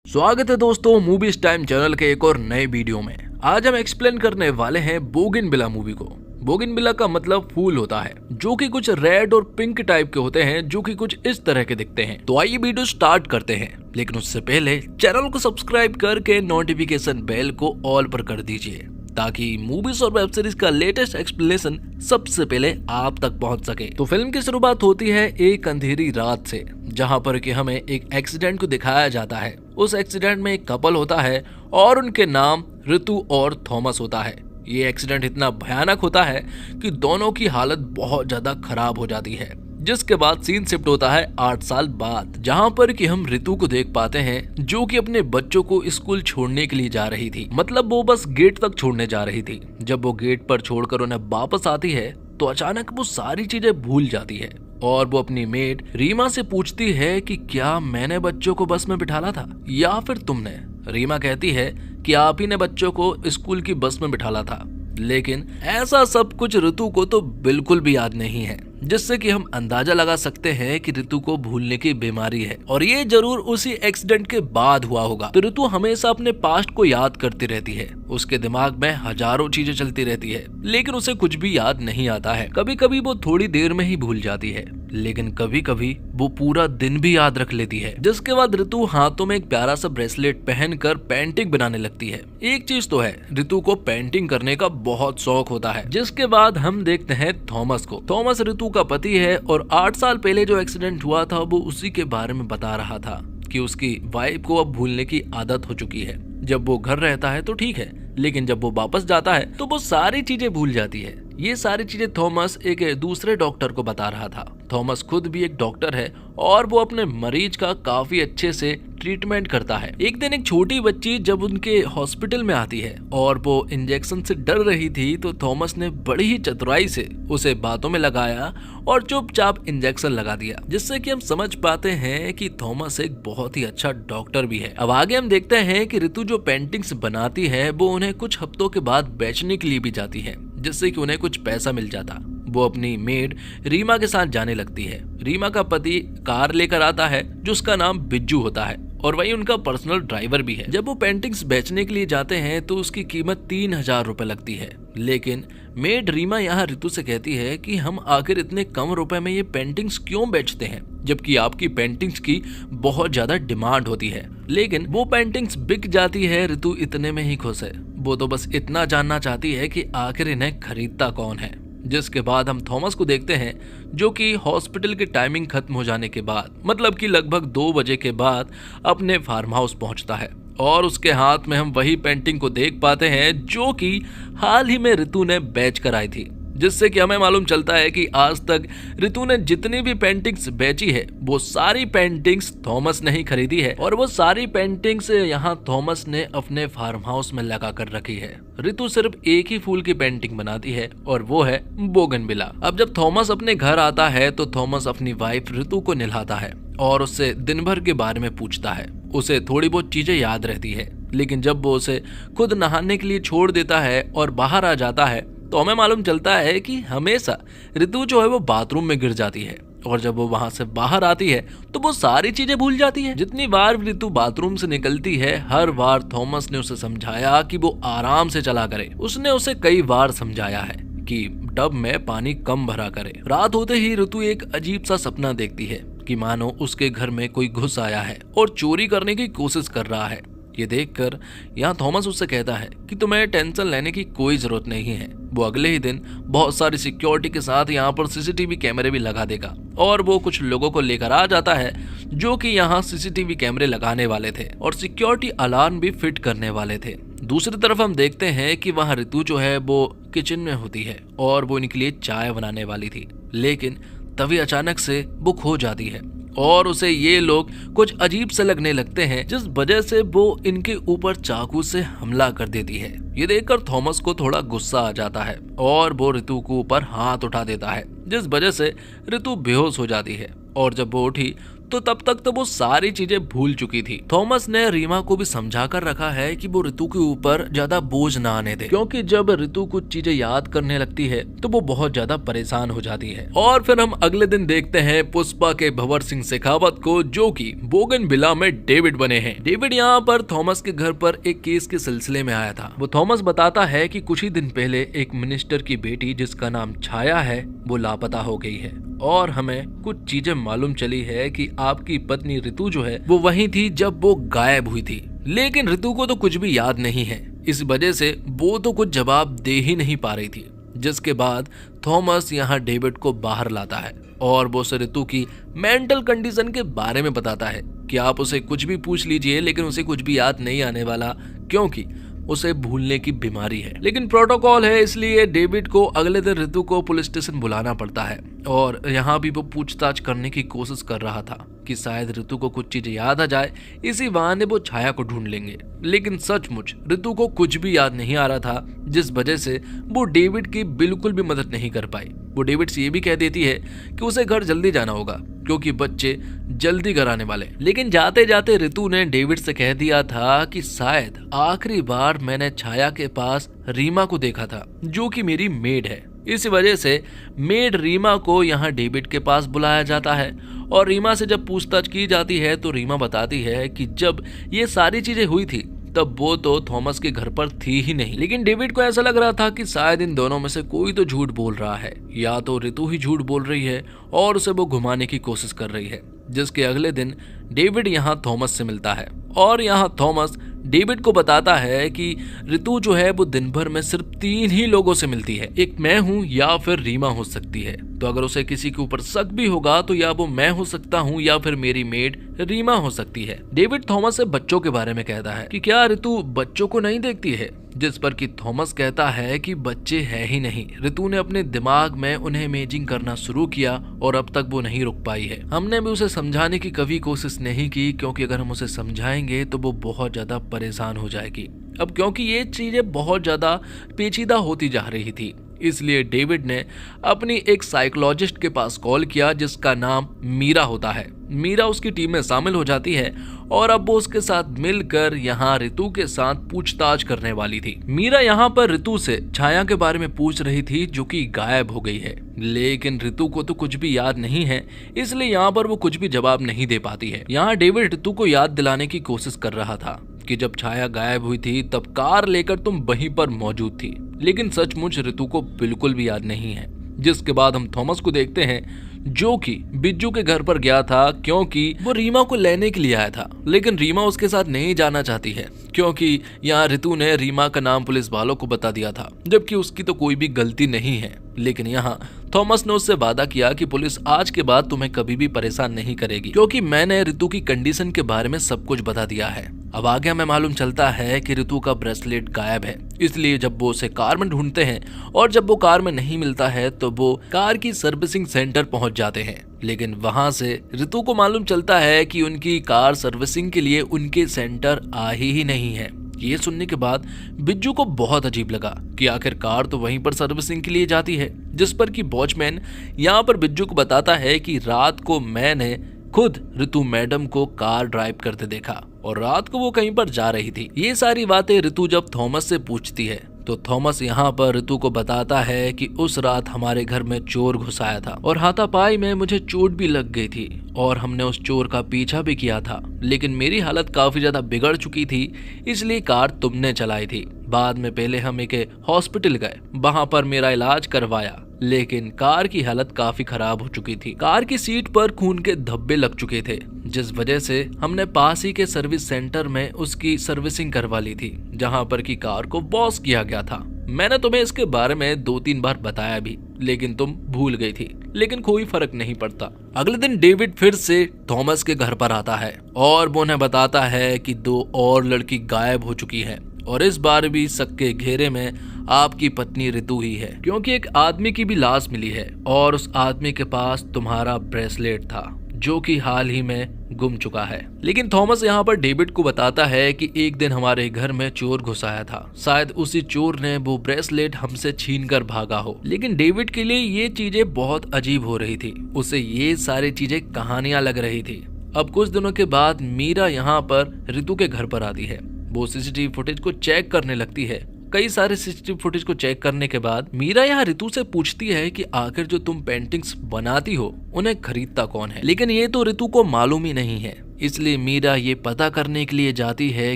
स्वागत है दोस्तों मूवीज टाइम चैनल के एक और नए वीडियो में। आज हम एक्सप्लेन करने वाले हैं बोगिनविला मूवी को। बोगिनविला का मतलब फूल होता है, जो कि कुछ रेड और पिंक टाइप के होते हैं, जो कि कुछ इस तरह के दिखते हैं। तो आइए वीडियो स्टार्ट करते हैं, लेकिन उससे पहले चैनल को सब्सक्राइब करके नोटिफिकेशन बेल को ऑल पर कर दीजिए, ताकि मूवीज और वेब सीरीज का लेटेस्ट एक्सप्लेनेशन सबसे पहले आप तक पहुंच सके। तो फिल्म की शुरुआत होती है एक अंधेरी रात से, जहां पर कि हमें एक एक्सीडेंट को दिखाया जाता है। उस एक्सीडेंट में एक कपल होता है और उनके नाम ऋतु और थॉमस होता है। ये एक्सीडेंट इतना भयानक होता है कि दोनों की हालत बहुत ज्यादा खराब हो जाती है, जिसके बाद सीन शिफ्ट होता है 8 साल बाद, जहां पर कि हम ऋतु को देख पाते हैं, जो कि अपने बच्चों को स्कूल छोड़ने के लिए जा रही थी। मतलब वो बस गेट तक छोड़ने जा रही थी। जब वो गेट पर छोड़कर उन्हें वापस आती है तो अचानक वो सारी चीजें भूल जाती है और वो अपनी मेड रीमा से पूछती है कि क्या मैंने बच्चों को बस में बिठाला था या फिर तुमने। रीमा कहती है कि आप ही ने बच्चों को स्कूल की बस में बिठाला था, लेकिन ऐसा सब कुछ ऋतु को तो बिल्कुल भी याद नहीं है, जिससे कि हम अंदाजा लगा सकते हैं कि ऋतु को भूलने की बीमारी है और ये जरूर उसी एक्सीडेंट के बाद हुआ होगा। तो ऋतु हमेशा अपने पास्ट को याद करती रहती है। उसके दिमाग में हजारों चीजें चलती रहती है, लेकिन उसे कुछ भी याद नहीं आता है। कभी कभी वो थोड़ी देर में ही भूल जाती है, लेकिन कभी कभी वो पूरा दिन भी याद रख लेती है। जिसके बाद ऋतु हाथों में एक प्यारा सा ब्रेसलेट पहनकर पेंटिंग बनाने लगती है। एक चीज तो है, ऋतु को पेंटिंग करने का बहुत शौक होता है। जिसके बाद हम देखते हैं थॉमस को। थॉमस ऋतु का पति है और 8 साल पहले जो एक्सीडेंट हुआ था वो उसी के बारे में बता रहा था कि उसकी वाइफ को अब भूलने की आदत हो चुकी है। जब वो घर रहता है तो ठीक है, लेकिन जब वो वापस जाता है तो वो सारी चीजें भूल जाती है। ये सारी चीजें थॉमस एक दूसरे डॉक्टर को बता रहा था। थॉमस खुद भी एक डॉक्टर है और वो अपने मरीज का काफी अच्छे से ट्रीटमेंट करता है। एक दिन एक छोटी बच्ची जब उनके हॉस्पिटल में आती है और वो इंजेक्शन से डर रही थी, तो थॉमस ने बड़ी ही चतुराई से उसे बातों में लगाया और चुपचाप इंजेक्शन लगा दिया, जिससे कि हम समझ पाते हैं कि थॉमस एक बहुत ही अच्छा डॉक्टर भी है। अब आगे हम देखते हैं कि ऋतु जो पेंटिंग्स बनाती है वो उन्हें कुछ हफ्तों के बाद बेचने के लिए भी जाती है, जिससे कि उन्हें कुछ पैसा मिल जाता। वो अपनी मेड रीमा के साथ जाने लगती है। रीमा का पति कार लेकर आता है, जिसका नाम बिज्जू होता है और वही उनका पर्सनल ड्राइवर भी है। जब वो पेंटिंग्स बेचने के लिए जाते हैं तो उसकी कीमत 3000 रुपए लगती है, लेकिन मेड रीमा यहाँ ऋतु से कहती है कि हम आखिर इतने कम रुपए में ये पेंटिंग्स क्यों बेचते हैं, जबकि आपकी पेंटिंग्स की बहुत ज्यादा डिमांड होती है। लेकिन वो पेंटिंग्स बिक जाती है। ऋतु इतने में ही खुश है। वो तो बस इतना जानना चाहती है कि आखिर इन्हें खरीदता कौन है। जिसके बाद हम थॉमस को देखते हैं, जो कि हॉस्पिटल की टाइमिंग खत्म हो जाने के बाद, मतलब कि लगभग 2 बजे के बाद, अपने फार्म हाउस पहुंचता है और उसके हाथ में हम वही पेंटिंग को देख पाते हैं जो कि हाल ही में ऋतु ने बेच कर आई थी। जिससे कि हमें मालूम चलता है कि आज तक ऋतु ने जितनी भी पेंटिंग्स बेची है वो सारी पेंटिंग्स थॉमस ने ही खरीदी है और वो सारी पेंटिंग्स यहाँ थॉमस ने अपने फार्म हाउस में लगा कर रखी है। ऋतु सिर्फ एक ही फूल की पेंटिंग बनाती है और वो है बोगनविला। अब जब थॉमस अपने घर आता है तो थॉमस अपनी वाइफ ऋतु को नहलाता है और उससे दिन भर के बारे में पूछता है। उसे थोड़ी बहुत चीजें याद रहती है, लेकिन जब वो उसे खुद नहाने के लिए छोड़ देता है और बाहर आ जाता है तो हमें मालूम चलता है कि हमेशा ऋतु जो है वो बाथरूम में गिर जाती है और जब वो वहां से बाहर आती है तो वो सारी चीजें भूल जाती है। जितनी बार ऋतु बाथरूम से निकलती है, हर बार थॉमस ने उसे समझाया कि वो आराम से चला करे। उसने उसे कई बार समझाया है कि टब में पानी कम भरा करे। रात होते ही ऋतु एक अजीब सा सपना देखती है कि मानो उसके घर में कोई घुस आया है और चोरी करने की कोशिश कर रहा है। ये देखकर यहाँ थॉमस उससे कहता है कि तुम्हें टेंशन लेने की कोई जरूरत नहीं है। वो अगले ही दिन बहुत सारी सिक्योरिटी के साथ यहाँ पर सीसीटीवी कैमरे भी लगा देगा और वो कुछ लोगों को लेकर आ जाता है जो कि यहाँ सीसीटीवी कैमरे लगाने वाले थे और सिक्योरिटी अलार्म भी फिट करने वाले थे। दूसरी तरफ हम देखते हैं कि वहाँ ऋतु जो है वो किचन में होती है और वो इनके लिए चाय बनाने वाली थी, लेकिन तभी अचानक से वो खो जाती है और उसे ये लोग कुछ अजीब से लगने लगते हैं, जिस वजह से वो इनके ऊपर चाकू से हमला कर देती है। ये देखकर थॉमस को थोड़ा गुस्सा आ जाता है और वो ऋतु के ऊपर हाथ उठा देता है, जिस वजह से ऋतु बेहोश हो जाती है और जब वो उठी तो तब तक तो वो सारी चीजें भूल चुकी थी। थॉमस ने रीमा को भी समझा कर रखा है कि वो ऋतु के ऊपर ज्यादा बोझ ना आने दे, क्योंकि जब ऋतु कुछ चीजें याद करने लगती है तो वो बहुत ज्यादा परेशान हो जाती है। और फिर हम अगले दिन देखते हैं पुष्पा के भंवर सिंह शेखावत को, जो कि बोगनविला में डेविड बने हैं। डेविड यहाँ पर थॉमस के घर पर एक केस के सिलसिले में आया था। वो थॉमस बताता है कि कुछ ही दिन पहले एक मिनिस्टर की बेटी जिसका नाम छाया है वो लापता हो गई है, और हमें कुछ चीजें मालूम चली है कि आपकी पत्नी ऋतु जो है वो वहीं थी जब वो गायब हुई थी। लेकिन ऋतु को तो कुछ भी याद नहीं है, इस वजह से वो तो कुछ जवाब दे ही नहीं पा रही थी। जिसके बाद थॉमस यहाँ डेविड को बाहर लाता है और वो उसे ऋतु की मेंटल कंडीशन के बारे में बताता है कि आप उसे कुछ भी पूछ लीजिए, लेकिन उसे कुछ भी याद नहीं आने वाला, क्योंकि उसे भूलने की बीमारी है। लेकिन प्रोटोकॉल है, इसलिए डेविड को अगले दिन ऋतु को पुलिस स्टेशन बुलाना पड़ता है। और यहाँ भी वो पूछताछ करने की कोशिश कर रहा था कि शायद ऋतु को कुछ चीजें याद आ जाए, इसी बहाने वो छाया को ढूंढ लेंगे। लेकिन सचमुच ऋतु को कुछ भी याद नहीं आ रहा था, जिस वजह से वो डेविड की बिल्कुल भी मदद नहीं कर पाई। वो डेविड से ये भी कह देती है कि उसे घर जल्दी जाना होगा क्योंकि बच्चे जल्दी घर आने वाले। लेकिन जाते जाते ऋतु ने डेविड से कह दिया था कि शायद आखिरी बार मैंने छाया के पास रीमा को देखा था, जो कि मेरी मेड है। इस वजह से मेड रीमा को यहाँ डेविड के पास बुलाया जाता है और रीमा से जब पूछताछ की जाती है तो रीमा बताती है कि जब ये सारी चीजें हुई थी तब वो तो थॉमस के घर पर थी ही नहीं। लेकिन डेविड को ऐसा लग रहा था कि शायद इन दोनों में से कोई तो झूठ बोल रहा है, या तो ऋतु ही झूठ बोल रही है और उसे वो घुमाने की कोशिश कर रही है। जिसके अगले दिन डेविड यहाँ थॉमस से मिलता है और यहाँ थॉमस डेविड को बताता है कि ऋतु जो है वो दिन भर में सिर्फ 3 ही लोगों से मिलती है, एक मैं हूँ या फिर रीमा हो सकती है। तो अगर उसे किसी के ऊपर शक भी होगा तो या वो मैं हो सकता हूँ या फिर मेरी मेड रीमा हो सकती है। डेविड थॉमस से बच्चों के बारे में कहता है कि क्या ऋतु बच्चों को नहीं देखती है, जिस पर कि थॉमस कहता है कि बच्चे है ही नहीं, ऋतु ने अपने दिमाग में उन्हें इमेजिंग करना शुरू किया और अब तक वो नहीं रुक पाई है। हमने भी उसे समझाने की कभी कोशिश नहीं की, क्योंकि अगर हम उसे समझाएंगे तो वो बहुत ज्यादा परेशान हो जाएगी। अब क्योंकि ये चीजें बहुत ज्यादा पेचीदा होती जा रही थी, इसलिए डेविड ने अपनी एक साइकोलॉजिस्ट के पास कॉल किया जिसका नाम मीरा होता है। मीरा उसकी टीम में शामिल हो जाती है और अब वो उसके साथ मिलकर यहाँ ऋतु के साथ पूछताछ करने वाली थी। मीरा यहाँ पर ऋतु से छाया के बारे में पूछ रही थी, जो कि गायब हो गई है। लेकिन ऋतु को तो कुछ भी याद नहीं है, इसलिए यहाँ पर वो कुछ भी जवाब नहीं दे पाती है। यहाँ डेविड ऋतु को याद दिलाने की कोशिश कर रहा था कि जब छाया गायब हुई थी तब कार लेकर तुम वहीं पर मौजूद थी, लेकिन सचमुच ऋतु को बिल्कुल भी याद नहीं है। जिसके बाद हम थॉमस को देखते हैं जो कि बिज्जू के घर पर गया था, क्योंकि वो रीमा को लेने के लिए आया था। लेकिन रीमा उसके साथ नहीं जाना चाहती है, क्योंकि यहाँ ऋतु ने रीमा का नाम पुलिस वालों को बता दिया था, जबकि उसकी तो कोई भी गलती नहीं है। लेकिन यहाँ थॉमस ने उससे वादा किया कि पुलिस आज के बाद तुम्हें कभी भी परेशान नहीं करेगी, क्योंकि मैंने ऋतु की कंडीशन के बारे में सब कुछ बता दिया है। अब आगे हमें मालूम चलता है कि ऋतु का ब्रेसलेट गायब है, इसलिए जब वो उसे कार में ढूंढते हैं और जब वो कार में नहीं मिलता है तो वो कार की सर्विसिंग सेंटर पहुंच जाते हैं। लेकिन वहां से ऋतु को मालूम चलता है कि उनकी कार सर्विसिंग के लिए उनके सेंटर आ ही नहीं है। ये सुनने के बाद बिज्जू को बहुत अजीब लगा कि आखिर कार तो वहीं पर सर्विसिंग के लिए जाती है, जिस पर कि वॉचमैन यहाँ पर बिज्जू को बताता है कि रात को मैंने खुद ऋतु मैडम को कार ड्राइव करते देखा और रात को वो कहीं पर जा रही थी। ये सारी बातें ऋतु जब थॉमस से पूछती है तो थॉमस यहाँ पर ऋतु को बताता है कि उस रात हमारे घर में चोर घुस आया था और हाथापाई में मुझे चोट भी लग गई थी और हमने उस चोर का पीछा भी किया था, लेकिन मेरी हालत काफी ज्यादा बिगड़ चुकी थी, इसलिए कार तुमने चलाई थी। बाद में पहले हम एक हॉस्पिटल गए, वहां पर मेरा इलाज करवाया, लेकिन कार की हालत काफी खराब हो चुकी थी। कार की सीट पर खून के धब्बे लग चुके थे, जिस वजह से हमने पास ही के सर्विस सेंटर में उसकी सर्विसिंग करवा ली थी, जहां पर की कार को वॉश किया गया था। मैंने तुम्हें इसके बारे में 2-3 बार बताया भी, लेकिन तुम भूल गई थी, लेकिन कोई फर्क नहीं पड़ता। अगले दिन डेविड फिर से थॉमस के घर पर आता है और वो उन्हें बताता है कि 2 और लड़की गायब हो चुकी है और इस बार भी शक के घेरे में आपकी पत्नी ऋतु ही है, क्योंकि एक आदमी की भी लाश मिली है और उस आदमी के पास तुम्हारा ब्रेसलेट था, जो कि हाल ही में गुम चुका है। लेकिन थॉमस यहाँ पर डेविड को बताता है कि एक दिन हमारे घर में चोर घुस आया था, शायद उसी चोर ने वो ब्रेसलेट हमसे छीन कर भागा हो। लेकिन डेविड के लिए ये चीजें बहुत अजीब हो रही थी, उसे ये सारी चीजें कहानियां लग रही थी। अब कुछ दिनों के बाद मीरा यहाँ पर ऋतु के घर पर आती है। वो सीसीटीवी फुटेज को चेक करने लगती है। कई सारे सीसीटीवी फुटेज को चेक करने के बाद मीरा यहाँ ऋतु से पूछती है कि आखिर जो तुम पेंटिंग्स बनाती हो उन्हें खरीदता कौन है, लेकिन ये तो ऋतु को मालूम ही नहीं है। इसलिए मीरा ये पता करने के लिए जाती है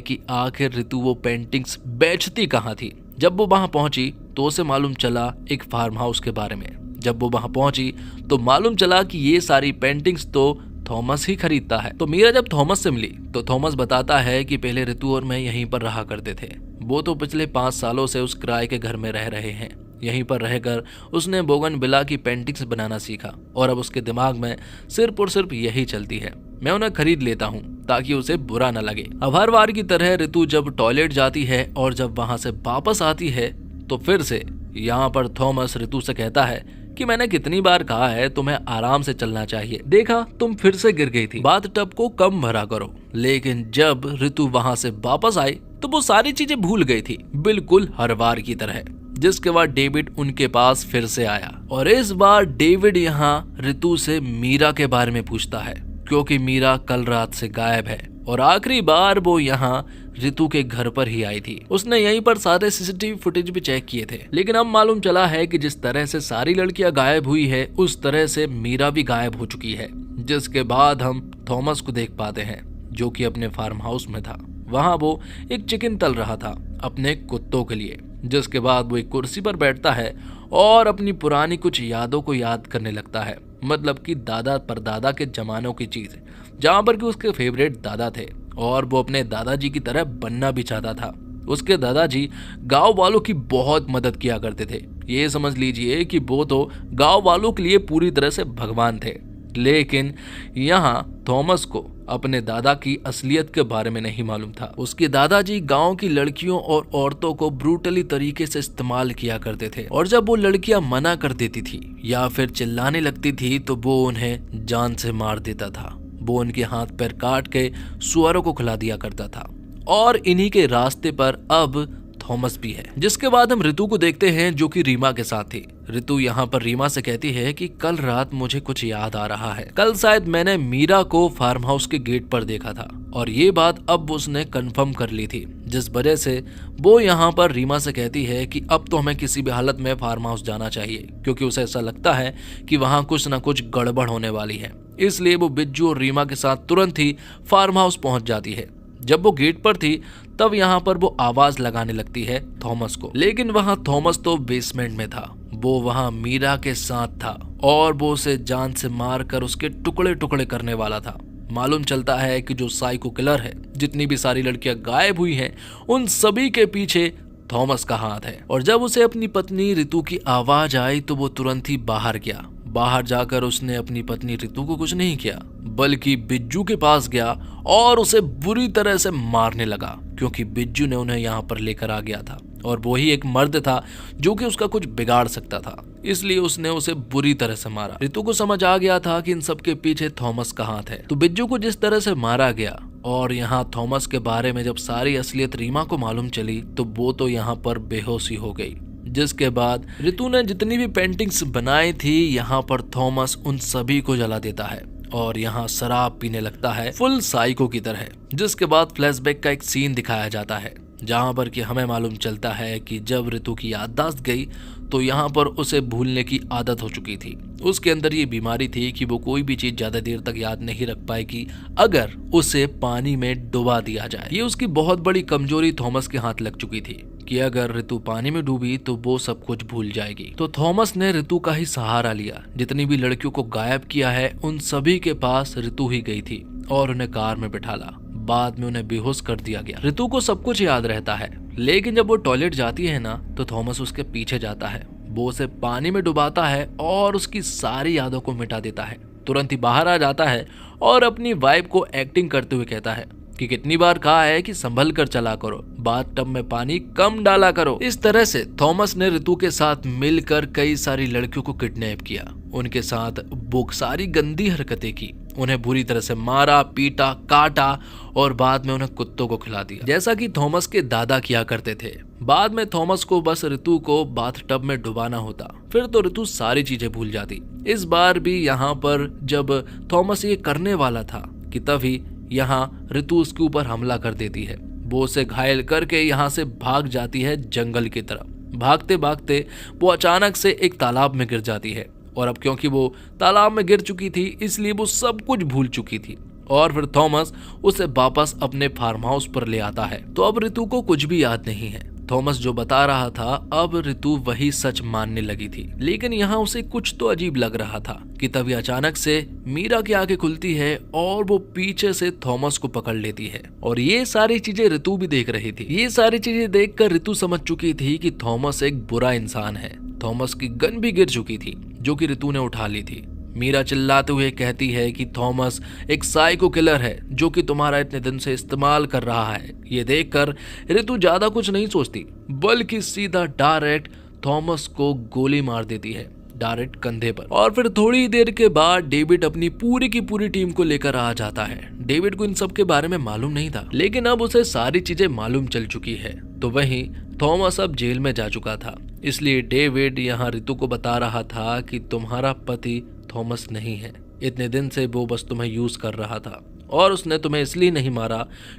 कि आखिर ऋतु वो पेंटिंग्स बेचती कहाँ थी। जब वो वहां पहुंची तो उसे मालूम चला एक फार्म हाउस के बारे में। जब वो वहां पहुंची तो मालूम चला कि ये सारी पेंटिंग्स तो थॉमस ही खरीदता है। तो मीरा जब थॉमस से मिली तो थॉमस बताता है कि पहले ऋतु और मैं यहीं पर रहा करते थे। वो तो पिछले 5 सालों से उस किराए के घर में रह रहे हैं। यहीं पर रहकर उसने बोगनविला की पेंटिंग्स बनाना सीखा और अब उसके दिमाग में सिर्फ और सिर्फ यही चलती है, मैं उन्हें खरीद लेता हूँ ताकि उसे बुरा न लगे। अब हर बार की तरह ऋतु जब टॉयलेट जाती है और जब वहां से वापस आती है तो फिर से यहाँ पर थॉमस ऋतु से कहता है कि मैंने कितनी बार कहा है तुम्हें आराम से चलना चाहिए, देखा तुम फिर से गिर गई थी, बाथ टब को कम भरा करो। लेकिन जब ऋतु वहां से वापस आई तो वो सारी चीजें भूल गई थी, बिल्कुल हर बार की तरह। जिसके बाद डेविड उनके पास फिर से आया और इस बार डेविड यहाँ ऋतु से मीरा के बारे में पूछता है, क्योंकि मीरा कल रात से गायब है और आखिरी बार वो यहाँ ऋतु के घर पर ही आई थी। उसने यहीं पर सारे सीसीटीवी फुटेज भी चेक किए थे, लेकिन अब मालूम चला है कि जिस तरह से सारी लड़कियां गायब हुई है उस तरह से मीरा भी गायब हो चुकी है। जिसके बाद हम थॉमस को देख पाते हैं जो कि अपने फार्म हाउस में था। वहां वो एक चिकन तल रहा था अपने कुत्तों के लिए। जिसके बाद वो एक कुर्सी पर बैठता है और अपनी पुरानी कुछ यादों को याद करने लगता है, मतलब कि दादा परदादा के जमानों की चीज, जहाँ पर कि उसके फेवरेट दादा थे और वो अपने दादाजी की तरह बनना भी चाहता था। उसके दादाजी गांव वालों की बहुत मदद किया करते थे। ये समझ लीजिए कि वो तो गांव वालों के लिए पूरी तरह से भगवान थे। लेकिन यहाँ थॉमस को अपने दादा की असलियत के बारे में नहीं मालूम था। उसके दादाजी गांव की लड़कियों और औरतों को ब्रूटली तरीके से इस्तेमाल किया करते थे और जब वो लड़कियां मना कर देती थी या फिर चिल्लाने लगती थी तो वो उन्हें जान से मार देता था। वो उनके हाथ पैर काट के सुअरों को खिला दिया करता था और इन्हीं के रास्ते पर अब थॉमस भी है। जिसके बाद हम ऋतु को देखते हैं जो कि रीमा के साथ थी। ऋतु यहाँ पर रीमा से कहती है कि कल रात मुझे कुछ याद आ रहा है, कल शायद मैंने मीरा को फार्म हाउस के गेट पर देखा था और ये बात अब उसने कंफर्म कर ली थी। जिस वजह से वो यहाँ पर रीमा से कहती है कि अब तो हमें किसी भी हालत में फार्म हाउस जाना चाहिए, क्योंकि उसे ऐसा लगता है कि वहाँ कुछ न कुछ गड़बड़ होने वाली है। इसलिए वो बिज्जू और रीमा के साथ तुरंत ही फार्म हाउस पहुंच जाती है। जब वो गेट पर थी तब यहाँ पर वो आवाज लगाने लगती है थॉमस को, लेकिन वहाँ थॉमस तो बेसमेंट में था। वो वहाँ मीरा के साथ था और वो उसे जान से मार कर उसके टुकड़े टुकड़े करने वाला था। मालूम चलता है कि जो साइको किलर है, जितनी भी सारी लड़कियां गायब हुई हैं, उन सभी के पीछे थॉमस का हाथ है। और जब उसे अपनी पत्नी ऋतु की आवाज आई तो वो तुरंत ही बाहर गया। बाहर जाकर उसने अपनी पत्नी ऋतु को कुछ नहीं किया, बल्कि बिज्जू के पास गया और उसे बुरी तरह से मारने लगा, क्योंकि बिज्जू ने उन्हें यहाँ पर लेकर आ गया था और वो ही एक मर्द था जो कि उसका कुछ बिगाड़ सकता था। इसलिए उसने उसे बुरी तरह से मारा। ऋतु को समझ आ गया था कि इन सब के पीछे थॉमस का हाथ है। तो बिज्जू को जिस तरह से मारा गया और यहाँ थॉमस के बारे में जब सारी असलियत रीमा को मालूम चली तो वो तो यहाँ पर बेहोशी हो गई। जिसके बाद ऋतु ने जितनी भी पेंटिंग्स बनाई थी यहाँ पर थॉमस उन सभी को जला देता है और यहाँ शराब पीने लगता है फुल साइको की तरह। जिसके बाद फ्लैशबैक का एक सीन दिखाया जाता है जहाँ पर कि हमें मालूम चलता है कि जब ऋतु की याददाश्त गई तो यहाँ पर उसे भूलने की आदत हो चुकी थी। उसके अंदर ये बीमारी थी कि वो कोई भी चीज ज्यादा देर तक याद नहीं रख पाएगी अगर उसे पानी में डुबा दिया जाए। ये उसकी बहुत बड़ी कमजोरी थॉमस के हाथ लग चुकी थी कि अगर ऋतु पानी में डूबी तो वो सब कुछ भूल जाएगी। तो थॉमस ने ऋतु का ही सहारा लिया। जितनी भी लड़कियों को गायब किया है उन सभी के पास ऋतु ही गई थी और उन्हें कार में बिठाला। बाद में उन्हें बेहोश कर दिया गया। ऋतु को सब कुछ याद रहता है, लेकिन जब वो टॉयलेट जाती है ना तो थॉमस उसके पीछे जाता है। वो उसे पानी में डुबाता है और उसकी सारी यादों को मिटा देता है। तुरंत ही बाहर आ जाता है और अपनी वाइफ को एक्टिंग करते हुए कहता है कि कितनी बार कहा है कि संभल कर चला करो, बाथ टब में पानी कम डाला करो। इस तरह से थॉमस ने ऋतु के साथ मिलकर कई सारी लड़कियों को किडनैप किया, उनके साथ वो सारी गंदी हरकतें की, उन्हें बुरी तरह से मारा, पीटा, काटा और बाद में उन्हें कुत्तों को खिला दिया, जैसा कि थॉमस के दादा किया करते थे। बाद में थॉमस को बस ऋतु को बाथ टब में डुबाना होता, फिर तो ऋतु सारी चीजें भूल जाती। इस बार भी यहाँ पर जब थॉमस ये करने वाला था कि तभी यहाँ ऋतु उसके ऊपर हमला कर देती है। वो उसे घायल करके यहाँ से भाग जाती है जंगल की तरफ। भागते भागते वो अचानक से एक तालाब में गिर जाती है और अब क्योंकि वो तालाब में गिर चुकी थी इसलिए वो सब कुछ भूल चुकी थी। और फिर थॉमस उसे वापस अपने फार्म हाउस पर ले आता है। तो अब ऋतु को कुछ भी याद नहीं है। थॉमस जो बता रहा था अब ऋतु वही सच मानने लगी थी, लेकिन यहाँ उसे कुछ तो अजीब लग रहा था कि तभी अचानक से मीरा की आंखें खुलती है और वो पीछे से थॉमस को पकड़ लेती है। और ये सारी चीजें ऋतु भी देख रही थी। ये सारी चीजें देखकर ऋतु समझ चुकी थी कि थॉमस एक बुरा इंसान है। थॉमस की गन भी गिर चुकी थी जो कि ऋतु ने उठा ली थी। मीरा चिल्लाते हुए कहती है कि थॉमस एक साइको किलर है जो कि तुम्हारा इतने दिन से इस्तेमाल कर रहा है। ये देखकर ऋतु ज्यादा कुछ नहीं सोचती बल्कि सीधा डायरेक्ट थॉमस को गोली मार देती है, डायरेक्ट कंधे पर। और फिर थोड़ी देर के बाद डेविड अपनी पूरी की पूरी टीम को लेकर आ जाता है। डेविड को इन सब के बारे में मालूम नहीं था, लेकिन अब उसे सारी चीजें मालूम चल चुकी है। तो वहीं थॉमस अब जेल में जा चुका था, इसलिए डेविड यहाँ ऋतु को बता रहा था कि तुम्हारा पति थॉमस नहीं है। इतने दिन से वो बस तुम्हें यूज कर रहा था और उसने तुम्हें इसलिए नहीं मारा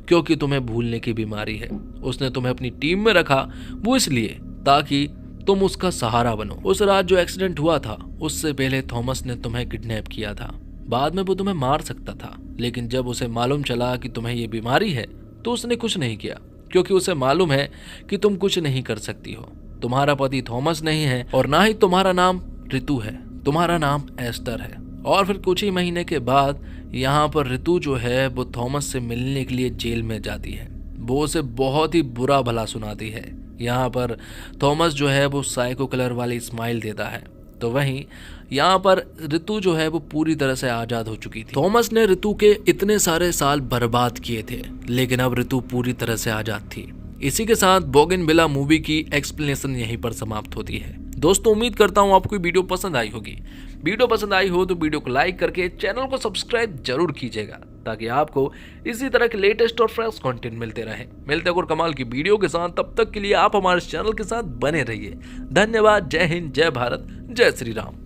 क्योंकि तुम्हें भूलने की बीमारी है। उसने तुम्हें अपनी टीम में रखा वो इसलिए ताकि तुम उसका सहारा बनो। उस रात जो एक्सीडेंट हुआ था उससे पहले थॉमस ने तुम्हें किडनैप किया था। बाद में वो तुम्हें मार सकता था, लेकिन जब उसे मालूम चला कि तुम्हें ये बीमारी है तो उसने कुछ नहीं किया क्योंकि उसे मालूम है कि तुम कुछ नहीं कर सकती हो। तुम्हारा पति थॉमस नहीं है और ना ही तुम्हारा नाम ऋतु है, तुम्हारा नाम एस्टर है। और फिर कुछ ही महीने के बाद यहाँ पर ऋतु जो है वो थॉमस से मिलने के लिए जेल में जाती है। वो उसे बहुत ही बुरा भला सुनाती है। यहाँ पर थॉमस जो है वो साइको किलर वाली स्माइल देता है। तो वहीं यहाँ पर ऋतु जो है वो पूरी तरह से आजाद हो चुकी थी। थॉमस ने ऋतु के इतने सारे साल बर्बाद किए थे, लेकिन अब ऋतु पूरी तरह से आजाद थी। इसी के साथ बोगिनविला मूवी की एक्सप्लेनेशन यहीं पर समाप्त होती है। दोस्तों उम्मीद करता हूँ आपको वीडियो पसंद आई होगी। वीडियो पसंद आई हो तो वीडियो को लाइक करके चैनल को सब्सक्राइब जरूर कीजिएगा ताकि आपको इसी तरह के लेटेस्ट और फ्रेश कंटेंट मिलते रहे। मिलते हैं और कमाल की वीडियो के साथ, तब तक के लिए आप हमारे चैनल के साथ बने रहिए। धन्यवाद। जय हिंद, जय भारत, जय श्री राम।